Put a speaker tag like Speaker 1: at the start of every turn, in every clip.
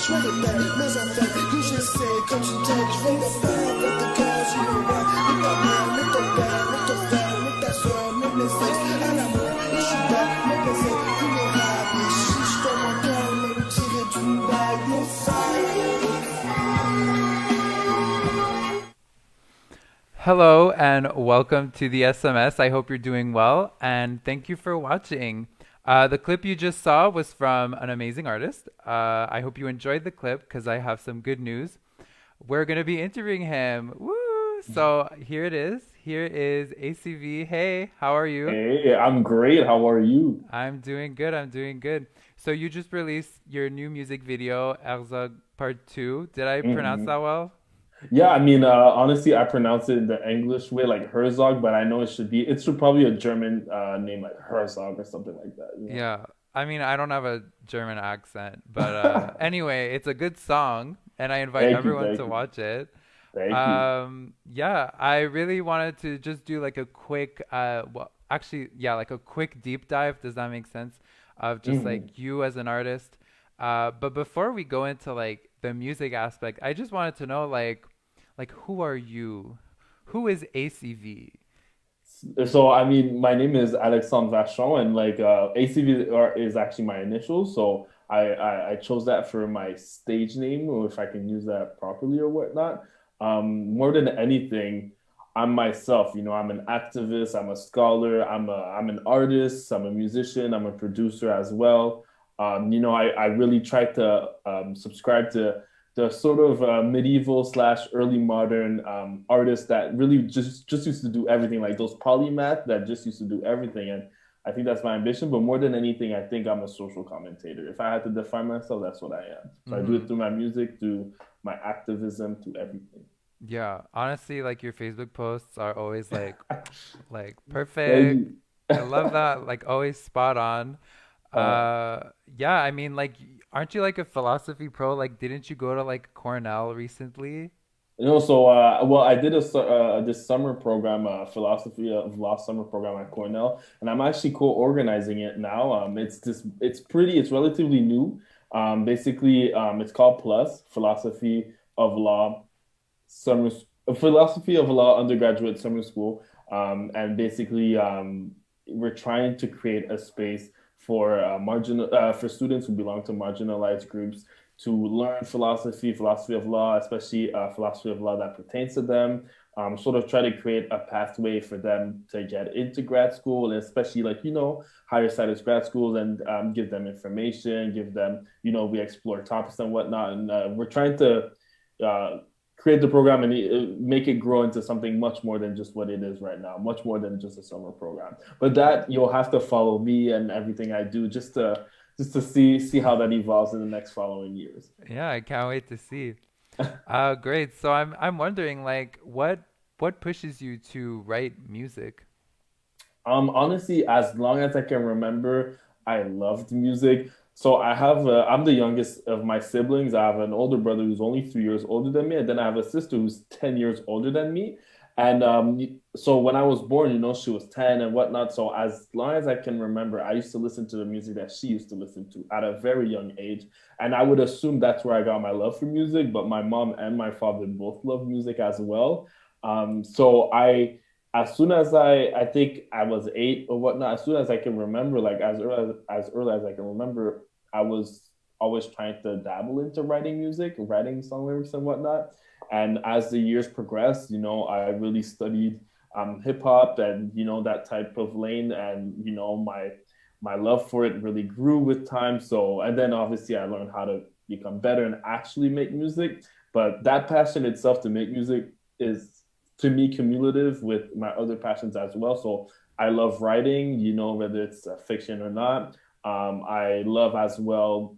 Speaker 1: Je veux des belles, mes affaires, oui je sais, quand tu t'aimes, je veux des belles, pour tes gars, you know what, mais ta mère, mais ton père, mais ton frère, mais ta soeur, mais mes ex, à l'amour, les chouba, mes baisers, vulnérables, les chiches comme un cœur, même tiré d'une balle, no
Speaker 2: Hello and welcome to the SMS. I hope you're doing well and thank you for watching. The clip you just saw was from an amazing artist. I hope you enjoyed the clip because I have some good news. We're going to be interviewing him. Woo! So here it is. Here is ACV. Hey, how are you?
Speaker 3: Hey, I'm great. How are you?
Speaker 2: I'm doing good. I'm doing good. So you just released your new music video, Herzog Part 2. Did I pronounce that
Speaker 3: hmm
Speaker 2: well?
Speaker 3: Yeah, honestly, I pronounce it the English way, like Herzog, but I know it should probably a German name like Herzog or something like that, you know?
Speaker 2: Yeah. I mean, I don't have a German accent, but anyway, it's a good song, and I invite
Speaker 3: Thank you,
Speaker 2: everyone
Speaker 3: thank
Speaker 2: to
Speaker 3: you,
Speaker 2: watch it.
Speaker 3: thank you.
Speaker 2: Yeah, I really wanted to just do like a quick, well, actually, yeah, like a quick deep dive. Does that make sense? Of just
Speaker 3: hmm
Speaker 2: like you as an artist. But before we go into like the music aspect, I just wanted to know like who are you? Who is ACV?
Speaker 3: So, my name is Alexandre Vachon, and ACV is actually my initials. So, I chose that for my stage name, or if I can use that properly or whatnot. More than anything, I'm myself. I'm an activist. I'm a scholar. I'm an artist. I'm a musician. I'm a producer as well. I really try to subscribe to the sort of medieval slash early modern artists that really just used to do everything, like those polymath that just used to do everything. And I think that's my ambition. But more than anything, I think I'm a social commentator. If I had to define myself, that's what I am. So I do
Speaker 2: Mm-hmm.
Speaker 3: it through my music, through my activism, through everything.
Speaker 2: Yeah, honestly, like your Facebook posts are always like
Speaker 3: Thank
Speaker 2: perfect.
Speaker 3: you.
Speaker 2: I love that, like always spot on.
Speaker 3: uh,
Speaker 2: Yeah, I mean, like, aren't you like a philosophy pro? Like, didn't you go to like Cornell recently?
Speaker 3: well, I did this summer program, philosophy of law summer program at Cornell, and I'm actually co-organizing it now. It's relatively new. It's called Plus of Law Summer, Philosophy of Law undergraduate summer school, and basically, we're trying to create a space for for students who belong to marginalized groups to learn philosophy of law, especially philosophy of law that pertains to them. Sort of try to create a pathway for them to get into grad school, and especially higher status grad schools, and give them information, give them we explore topics and whatnot, and we're trying to uh, create the program and make it grow into something much more than just what it is right now, much more than just a summer program. But that you'll have to follow me and everything I do just to see how that evolves in the next following years.
Speaker 2: Yeah, I can't wait to see. Great. So I'm wondering like what pushes you to write music?
Speaker 3: Honestly, as long as I can remember, I loved music. So I'm the youngest of my siblings. I have an older brother who's only 3 years older than me, and then I have a sister who's 10 years older than me. And so when I was born, she was 10 and whatnot. So as long as I can remember, I used to listen to the music that she used to listen to at a very young age. And I would assume that's where I got my love for music, but my mom and my father both love music as well. So as soon as I think I was 8 or whatnot, as soon as I can remember, like as early as I can remember, I was always trying to dabble into writing music, writing song lyrics and whatnot. And as the years progressed, I really studied hip hop and that type of lane, and my love for it really grew with time. So, and then obviously I learned how to become better and actually make music. But that passion itself to make music is to me cumulative with my other passions as well. So I love writing, whether it's fiction or not. I love as well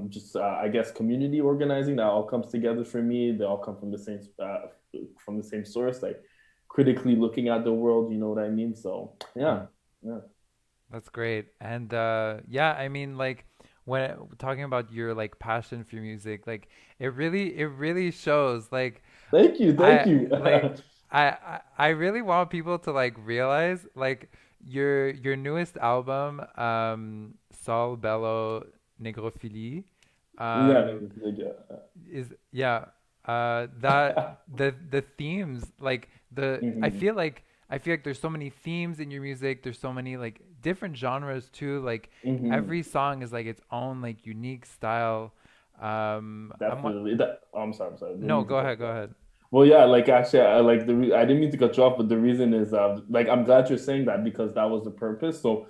Speaker 3: just I guess community organizing. That all comes together for me. They all come from the same source, like critically looking at the world. You know what I mean? So yeah,
Speaker 2: Mm,
Speaker 3: yeah.
Speaker 2: that's great. And yeah, I mean like when talking about your like passion for music, like it really shows like
Speaker 3: Thank you, thank
Speaker 2: I
Speaker 3: you.
Speaker 2: like I really want people to like realize like your newest album, Sol Bello Negrophilie.
Speaker 3: Yeah,
Speaker 2: Um,
Speaker 3: yeah.
Speaker 2: is yeah that the themes like the
Speaker 3: Hmm.
Speaker 2: I feel like there's so many themes in your music, there's so many like different genres too, like
Speaker 3: Hmm.
Speaker 2: every song is like its own like unique style. I'm what
Speaker 3: Definitely. Oh, I'm sorry. Don't
Speaker 2: No,
Speaker 3: mean to
Speaker 2: go
Speaker 3: cut
Speaker 2: ahead,
Speaker 3: you
Speaker 2: go
Speaker 3: off.
Speaker 2: ahead.
Speaker 3: Well, yeah, like actually, I didn't mean to cut you off, but the reason is, like, I'm glad you're saying that because that was the purpose. So,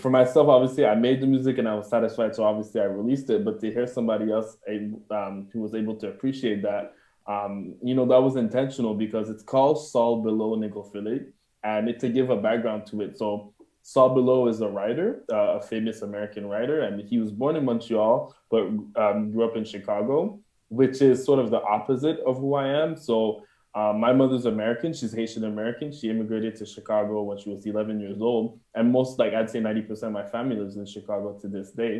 Speaker 3: for myself, obviously, I made the music and I was satisfied, so obviously I released it. But to hear somebody else, who was able to appreciate that, that was intentional because it's called Sol Below Nickel, and to give a background to it. So, Saul Below is a writer, a famous American writer, and he was born in Montreal, but grew up in Chicago, which is sort of the opposite of who I am. So my mother's American. She's Haitian American. She immigrated to Chicago when she was 11 years old. And most, like, I'd say 90% of my family lives in Chicago to this day.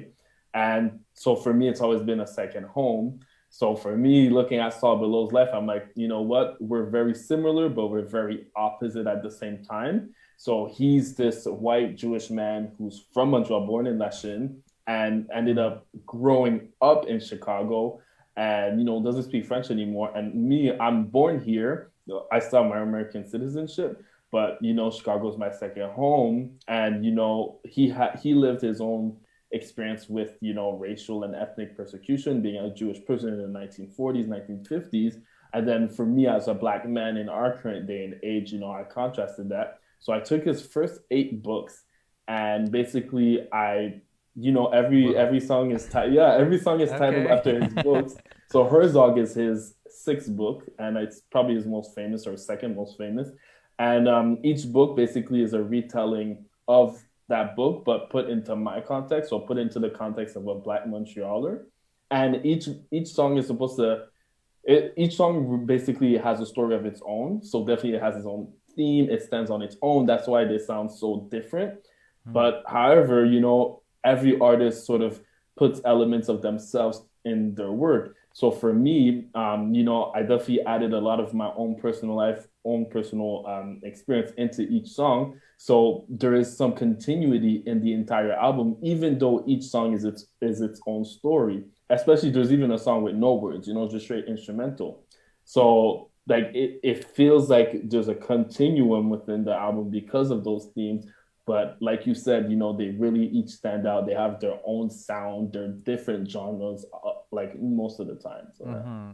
Speaker 3: And so for me, it's always been a second home. So for me, looking at Saul Below's life, I'm like, you know what? We're very similar, but we're very opposite at the same time. So he's this white Jewish man who's from Montreal, born in Lachine, and ended
Speaker 2: Mm.
Speaker 3: up growing up in Chicago and doesn't speak French anymore. And me, I'm born here. I still have my American citizenship, but Chicago's my second home. And he lived his own experience with racial and ethnic persecution, being a Jewish person in the 1940s, 1950s. And then for me as a black man in our current day and age, I contrasted that. So I took his first 8 books and basically
Speaker 2: Whoa.
Speaker 3: every song is every song is titled
Speaker 2: Okay.
Speaker 3: after his books. So Herzog is his sixth book, and it's probably his most famous or second most famous. And each book basically is a retelling of that book, but put into my context, or put into the context of a Black Montrealer. And each song is supposed to each song basically has a story of its own. So definitely it has its own theme. It stands on its own. That's why they sound so different.
Speaker 2: Hmm.
Speaker 3: But however, every artist sort of puts elements of themselves in their work. So for me, I definitely added a lot of my own personal life, own personal experience into each song. So there is some continuity in the entire album, even though each song is its own story. Especially there's even a song with no words, just straight instrumental. So like it feels like there's a continuum within the album because of those themes. But like you said, they really each stand out. They have their own sound. They're different genres, like most of the time. So yeah.
Speaker 2: Mm-hmm.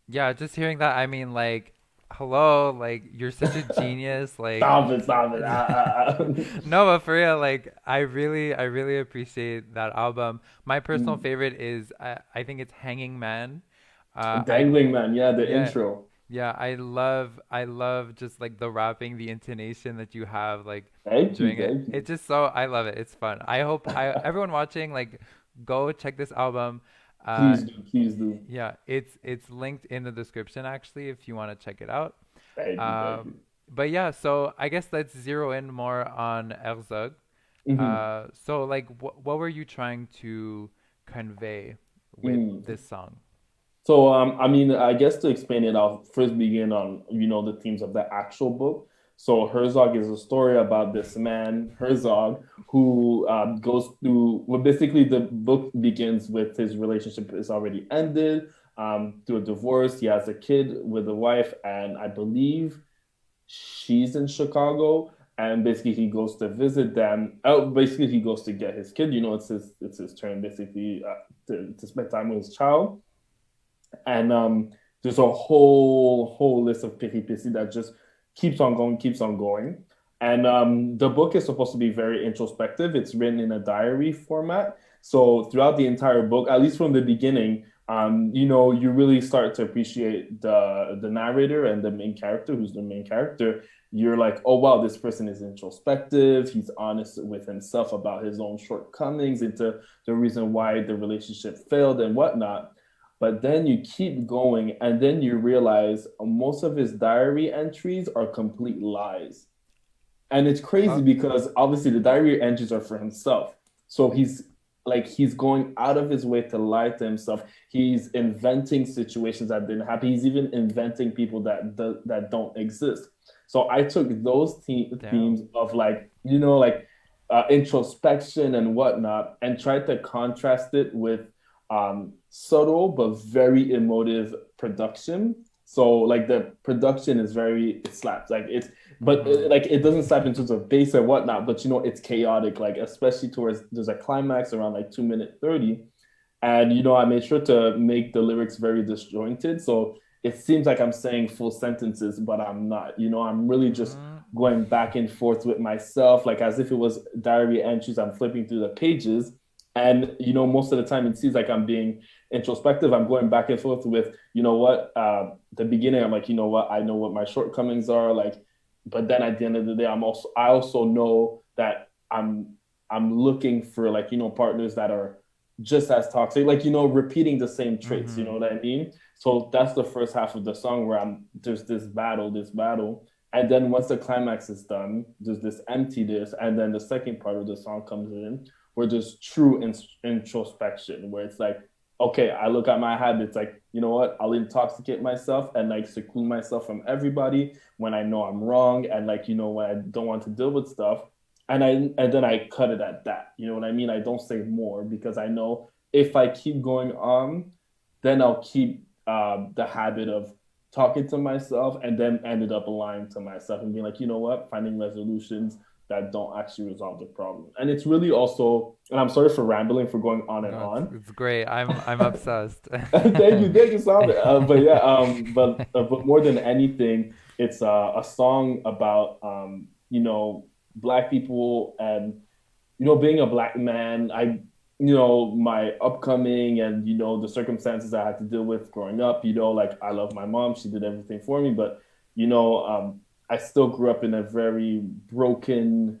Speaker 2: Yeah, just hearing that, I mean, like, hello, like, you're such a genius, like,
Speaker 3: Stop it! Stop it!
Speaker 2: no, but for real, like, I really appreciate that album. My personal favorite is, I think it's Hanging Man. I,
Speaker 3: Dangling Man, yeah, the
Speaker 2: yeah,
Speaker 3: intro.
Speaker 2: yeah, I love just like the rapping, the intonation that you have, like,
Speaker 3: Thank you,
Speaker 2: during it.
Speaker 3: thank
Speaker 2: It's
Speaker 3: you.
Speaker 2: just so, I love it. It's fun. I hope everyone watching, like, go check this album. Uh,
Speaker 3: Please do, please do.
Speaker 2: yeah, it's linked in the description actually if you want to check it out.
Speaker 3: Thank you, thank you.
Speaker 2: But yeah, so I guess let's zero in more on Herzog.
Speaker 3: Mhm.
Speaker 2: So like, what were you trying to convey with
Speaker 3: Mm.
Speaker 2: this song?
Speaker 3: So, I mean, I guess to explain it, I'll first begin on, the themes of the actual book. So, Herzog is a story about this man, Herzog, who goes through, well, basically, the book begins with his relationship is already ended, through a divorce. He has a kid with a wife, and I believe she's in Chicago. And basically, he goes to visit them. Oh, basically, he goes to get his kid. It's his turn, basically, to spend time with his child. And there's a whole list of peripety that just keeps on going. And the book is supposed to be very introspective. It's written in a diary format. So throughout the entire book, at least from the beginning, you really start to appreciate the narrator and the main character, who's the main character. You're like, oh wow, this person is introspective. He's honest with himself about his own shortcomings, into the reason why the relationship failed and whatnot. But then you keep going, and then you realize most of his diary entries are complete lies. And it's
Speaker 2: Uh,
Speaker 3: crazy because obviously the diary entries are for himself. So he's going out of his way to lie to himself. He's inventing situations that didn't happen. He's even inventing people that don't exist. So I took those themes
Speaker 2: Damn.
Speaker 3: of, like, introspection and whatnot, and tried to contrast it with subtle but very emotive production. So like the production is very it slaps like it's but
Speaker 2: Mm-hmm.
Speaker 3: like it doesn't slap in terms of bass and whatnot, but it's chaotic, like especially towards there's a climax around like 2 minute 30. And I made sure to make the lyrics very disjointed. So it seems like I'm saying full sentences, but I'm not. I'm really just
Speaker 2: Mm-hmm.
Speaker 3: going back and forth with myself, like as if it was diary entries. I'm flipping through the pages. And most of the time it seems like I'm being introspective. I'm going back and forth with, the beginning, I'm like, I know what my shortcomings are, like, but then at the end of the day, I also know that I'm looking for, like, partners that are just as toxic, like, repeating the same traits, you know
Speaker 2: Mm-hmm.
Speaker 3: what I mean? So that's the first half of the song where there's this battle. And then once the climax is done, there's this emptiness. And then the second part of the song comes in where there's true introspection, where it's like, okay, I look at my habits, like, you know what? I'll intoxicate myself and like seclude myself from everybody when I know I'm wrong, and like, when I don't want to deal with stuff, and then I cut it at that. You know what I mean? I don't say more because I know if I keep going on, then I'll keep the habit of talking to myself, and then ended up lying to myself and being like, you know what, finding resolutions that don't actually resolve the problem. And it's really also, and I'm sorry for rambling, for going on and
Speaker 2: No, it's
Speaker 3: on.
Speaker 2: it's great. I'm obsessed.
Speaker 3: Thank you, Simon. But yeah, but more than anything, it's a song about black people, and being a black man. My upcoming, and the circumstances I had to deal with growing up. Like, I love my mom; she did everything for me, but you know, um, I still grew up in a very broken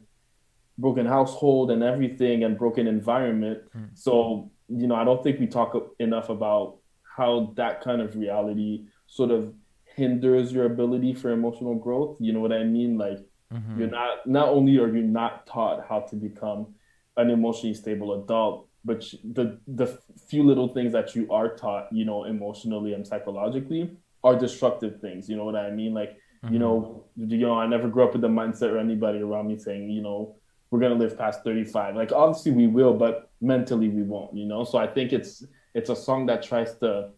Speaker 3: household and everything, and broken environment.
Speaker 2: Mm.
Speaker 3: So, I don't think we talk enough about how that kind of reality sort of hinders your ability for emotional growth. You know what I mean? Like, you're
Speaker 2: Mm-hmm.
Speaker 3: not only are you not taught how to become an emotionally stable adult, but the few little things that you are taught, emotionally and psychologically, are destructive things. You know what I mean? Like,
Speaker 2: Mm-hmm.
Speaker 3: I never grew up with the mindset or anybody around me saying, we're gonna live past 35. Like, obviously we will, but mentally we won't. So I think it's a song that tries to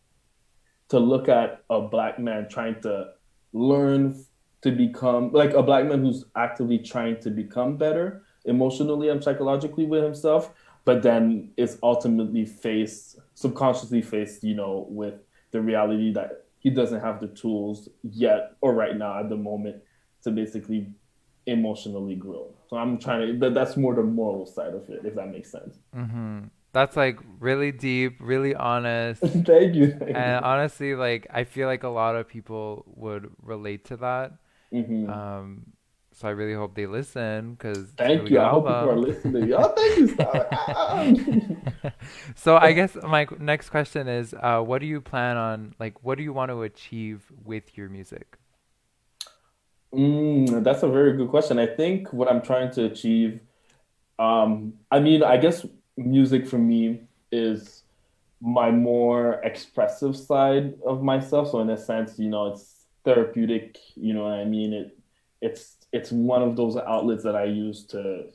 Speaker 3: look at a black man trying to learn to become, like, a black man who's actively trying to become better emotionally and psychologically with himself, but then is ultimately subconsciously faced, with the reality that he doesn't have the tools yet, or right now at the moment, to basically emotionally grow. So I'm trying to, that's more the moral side of it, if that makes sense.
Speaker 2: Mm-hmm. That's like really deep, really honest.
Speaker 3: Thank you. Thank
Speaker 2: And
Speaker 3: you.
Speaker 2: honestly, like I feel like a lot of people would relate to that.
Speaker 3: Hmm.
Speaker 2: Um, so I really hope they listen because it's a
Speaker 3: Thank
Speaker 2: really
Speaker 3: you.
Speaker 2: good
Speaker 3: I hope people are
Speaker 2: album.
Speaker 3: listening. Oh, thank you, Star.
Speaker 2: So I guess my next question is, what do you plan on, like, what do you want to achieve with your music?
Speaker 3: That's a very good question. I think what I'm trying to achieve, I mean, I guess music for me is my more expressive side of myself. So in a sense, it's therapeutic. You know what I mean? It's one of those outlets that I use to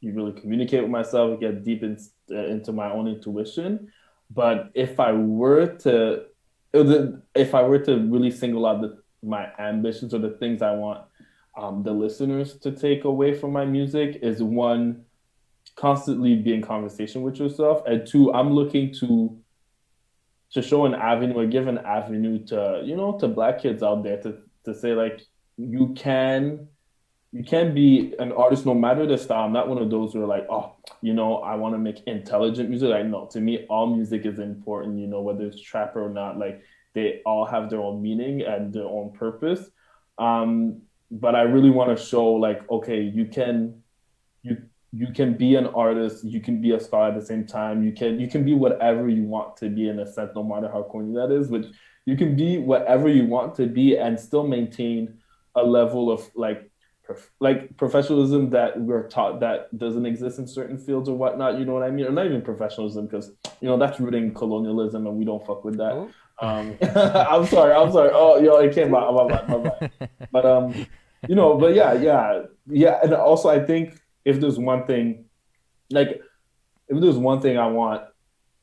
Speaker 3: really communicate with myself, get deep into my own intuition. But if I were to really single out my ambitions, or the things I want the listeners to take away from my music, is one, constantly be in conversation with yourself, and two, I'm looking to show an avenue, or give an avenue to to black kids out there, to say, like, you can you can be an artist no matter the style. I'm not one of those who are like, oh, I want to make intelligent music. Like, no, to me, all music is important, whether it's trap or not. Like, they all have their own meaning and their own purpose. But I really want to show, like, okay, you you can be an artist, you can be a star at the same time. You can be whatever you want to be, in a sense, no matter how corny that is. But you can be whatever you want to be and still maintain a level of, like, professionalism that we're taught that doesn't exist in certain fields or whatnot. You know what I mean? Or not even professionalism, because that's rooting colonialism, and we don't fuck with that.
Speaker 2: Oh.
Speaker 3: I'm sorry. Oh, it came out. My bad. But but yeah, yeah, yeah. And also, I think, if there's one thing, like, if there's one thing I want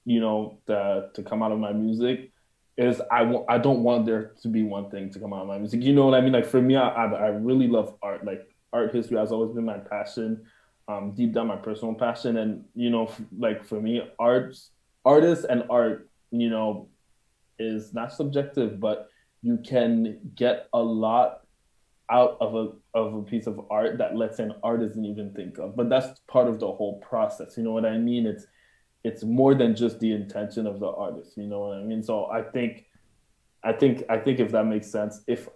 Speaker 3: to come out of my music is I don't want there to be one thing to come out of my music. You know what I mean? Like for me, I really love art. Like art history has always been my passion, deep down my personal passion. And like for me, artists and art, is not subjective, but you can get a lot out of a piece of art that let's say an artist didn't even think of. But that's part of the whole process. You know what I mean? It's more than just the intention of the artist. You know what I mean? So I think if that makes sense, if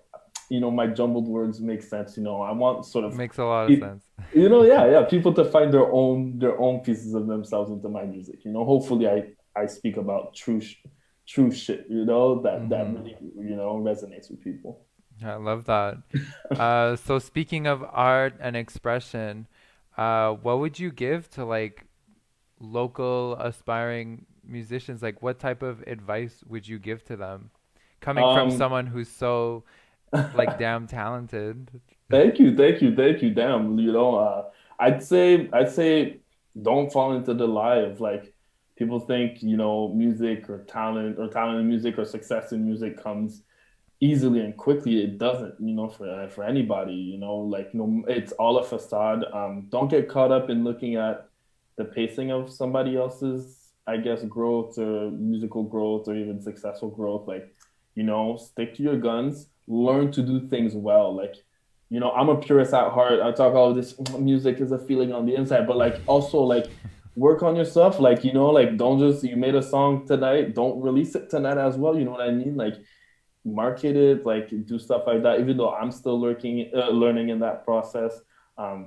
Speaker 3: my jumbled words make sense, I want sort of
Speaker 2: Makes a lot of sense.
Speaker 3: yeah, yeah, people to find their own pieces of themselves into my music. Hopefully I speak about true shit, that
Speaker 2: Hmm.
Speaker 3: really, resonates with people.
Speaker 2: I love that. So speaking of art and expression, what would you give to like local aspiring musicians? Like, what type of advice would you give to them? Coming from
Speaker 3: Um,
Speaker 2: someone who's so like damn talented.
Speaker 3: Thank you, thank you, thank you. Damn, I'd say don't fall into the lie of like people think, music or talent in music or success in music comes easily and quickly. It doesn't, for anybody, like no, it's all a facade. Don't get caught up in looking at the pacing of somebody else's, I guess, growth or musical growth or even successful growth. Like, stick to your guns, learn to do things well. Like, I'm a purist at heart. I talk all this music is a feeling on the inside, but like also like work on yourself. Like, like don't just you made a song tonight, don't release it tonight as well. You know what I mean? Like market it, like do stuff like that, even though I'm still learning in that process.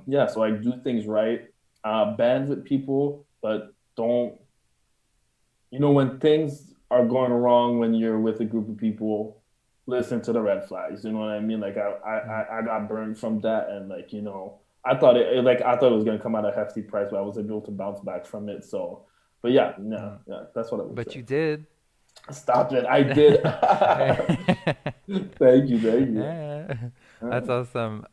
Speaker 3: Yeah, so I do things right, band with people, but don't, when things are going wrong when you're with a group of people, listen to the red flags. You know what I mean? Like I got burned from that, and like I thought it was gonna come at a hefty price, but I was able to bounce back from it. So, but yeah, yeah,
Speaker 2: Mm.
Speaker 3: yeah, that's what I would
Speaker 2: But
Speaker 3: say.
Speaker 2: you did.
Speaker 3: Stop it! I did. Thank you, thank you.
Speaker 2: Yeah. That's
Speaker 3: Uh,
Speaker 2: awesome.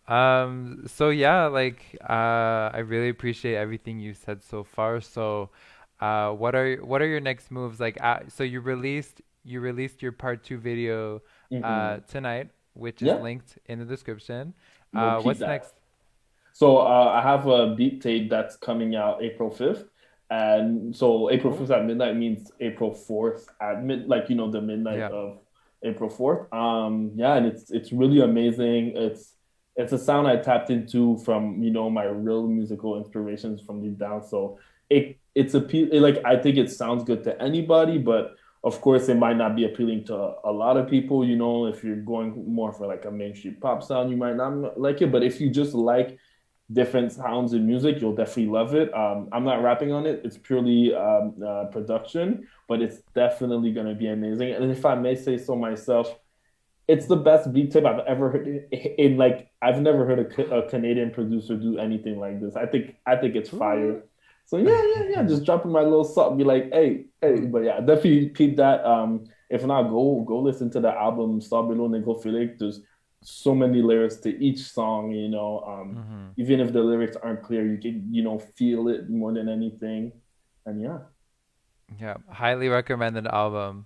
Speaker 2: So yeah, like I really appreciate everything you said so far. So what are your next moves? Like so you released your part two video
Speaker 3: mhm.
Speaker 2: tonight, which is
Speaker 3: Yeah,
Speaker 2: linked in the description.
Speaker 3: yo, peep
Speaker 2: What's
Speaker 3: that.
Speaker 2: next?
Speaker 3: So I have a beat tape that's coming out April 5th. And so April
Speaker 2: Oh,
Speaker 3: 5th at midnight means April 4th at like, the midnight
Speaker 2: yeah.
Speaker 3: of April 4th. Yeah, and it's really amazing. It's a sound I tapped into from, my real musical inspirations from deep down. So like I think it sounds good to anybody, but of course it might not be appealing to a lot of people, if you're going more for like a mainstream pop sound, you might not like it. But if you just like different sounds in music, you'll definitely love it. I'm not rapping on it; it's purely production, but it's definitely going to be amazing. And if I may say so myself, it's the best beat tape I've ever heard. Like I've never heard a Canadian producer do anything like this. I think it's fire.
Speaker 2: Ooh.
Speaker 3: So yeah, yeah, yeah. Just dropping my little salt, be like, hey, hey. But yeah, definitely keep that. If not, go listen to the album Sabelo Nego Felix. There's so many lyrics to each song.
Speaker 2: Mm-hmm.
Speaker 3: Even if the lyrics aren't clear, you can feel it more than anything. And yeah.
Speaker 2: Yeah, highly recommended album.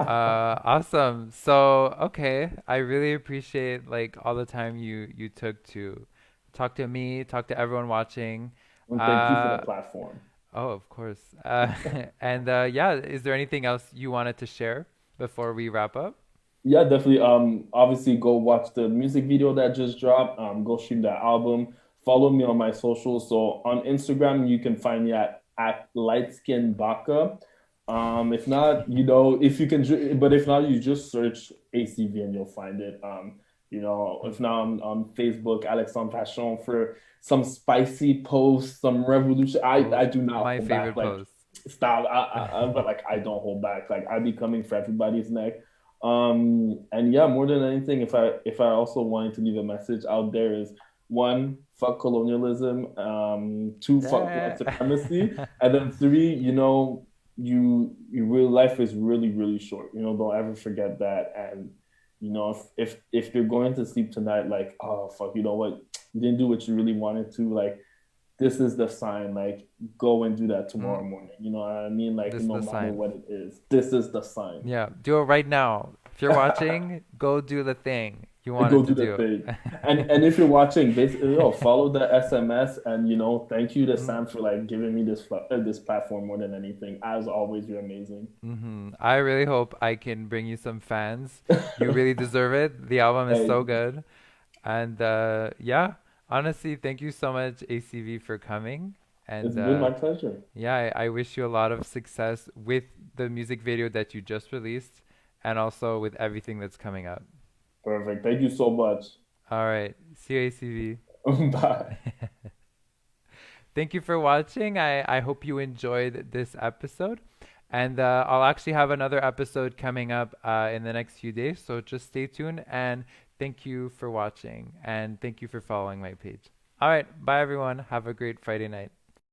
Speaker 2: Awesome. So, okay, I really appreciate like all the time you took to talk to me, talk to everyone watching.
Speaker 3: And thank you for the
Speaker 2: Uh,
Speaker 3: platform.
Speaker 2: oh, of course. And yeah, is there anything else you wanted to share before we wrap up?
Speaker 3: Yeah, definitely. Obviously, go watch the music video that just dropped. Go stream that album. Follow me on my socials. So on Instagram, you can find me at lightskin baka. If not, if you can, but if not, you just search ACV and you'll find it. If not on Facebook, Alexandre Passion for some spicy posts, some revolution. I
Speaker 2: Oh,
Speaker 3: do not
Speaker 2: my
Speaker 3: hold back.
Speaker 2: favorite
Speaker 3: Like
Speaker 2: post.
Speaker 3: stop. But like I don't hold back. Like I be coming for everybody's neck. And yeah, more than anything, if I also wanted to leave a message out there is one, fuck colonialism, two, fuck white
Speaker 2: Yeah.
Speaker 3: supremacy, and then three, your real life is really, really short. Don't ever forget that. And if you're going to sleep tonight, like, oh fuck, you know what, you didn't do what you really wanted to, like this is the sign. Like, go and do that
Speaker 2: Mm,
Speaker 3: tomorrow morning. You know what I mean? Like,
Speaker 2: this is
Speaker 3: no
Speaker 2: the
Speaker 3: matter
Speaker 2: sign.
Speaker 3: what it is, this is the sign.
Speaker 2: Yeah, do it right now. If you're watching, go do the thing you
Speaker 3: And
Speaker 2: wanted
Speaker 3: go
Speaker 2: to
Speaker 3: do the
Speaker 2: do.
Speaker 3: thing. And if you're watching, basically, follow the SMS, and thank you to
Speaker 2: Mm,
Speaker 3: Sam for like giving me this platform more than anything. As always, you're amazing.
Speaker 2: I really hope I can bring you some fans. You really deserve it. The album is
Speaker 3: Hey,
Speaker 2: so good. And yeah, honestly, thank you so much, ACV, for coming.
Speaker 3: it's
Speaker 2: And
Speaker 3: been my pleasure.
Speaker 2: yeah, I wish you a lot of success with the music video that you just released and also with everything that's coming up.
Speaker 3: Perfect. Thank you so much.
Speaker 2: All right. See you, ACV.
Speaker 3: Bye.
Speaker 2: Thank you for watching. I hope you enjoyed this episode. And I'll actually have another episode coming up in the next few days. So just stay tuned. And thank you for watching. And thank you for following my page. All right. Bye, everyone. Have a great Friday night.